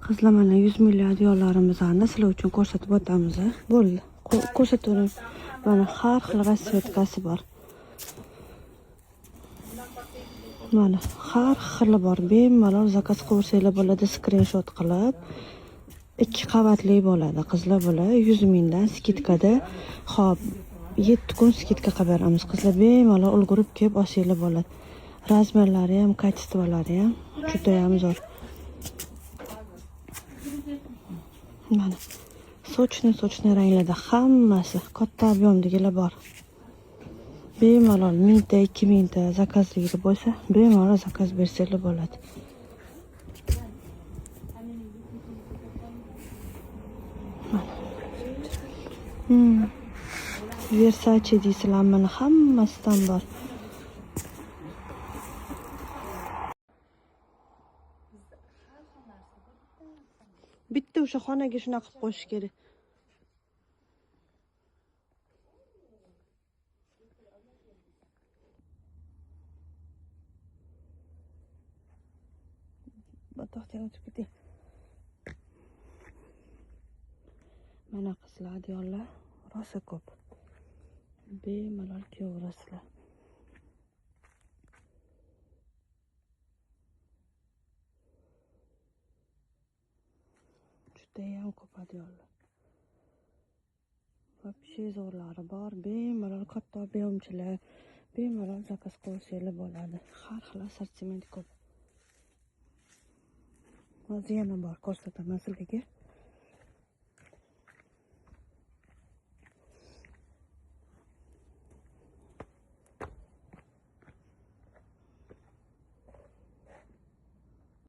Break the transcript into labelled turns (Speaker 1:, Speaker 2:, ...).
Speaker 1: Qizlar mana 100 milliard yollarimizni sizlar uchun ko'rsatib o'tamiz. Bo'ldi. Ko'rsatavering. Mana har xil rasvetkasi bor. Mana har xili bor. Bemalol zakaz qilsanglar bo'ladi, skrinshot qilib. 2 qavatli bo'ladi. Qizlar bo'ladi 100 mingdan skidkada. Xo'p, 7 kun skidka qilib beramiz. Qizlar bemalol ulgurib kelib olsanglar bo'ladi. Razmerlari ham, kачестволari ham juda ham zo'r. Mana sochni ranglarda hammasi katta ob'yomdagilar bor. Bemalol 1000 ta, 2000 ta zakazligida bo'lsa, bemalol zakaz bersanglar bo'ladi. Versace deysizlar, mana hammasidan bor. Bitta o'sha xonaga shunaqa qilib qo'yish kerak. To'xtang, o'tib keting. Mana qizlar, adiyonlar rosa ko'p. Bemalol kiyaverasizlar. Judayam ko'p adiyonlar. Вообще zo'rlari bor. Bemalol katta ob'yomchilar. Bemalol zakaz qilsanglar bo'ladi. Har xil assortiment ko'p. Hozir yana bor, ko'rsataman sizlarga.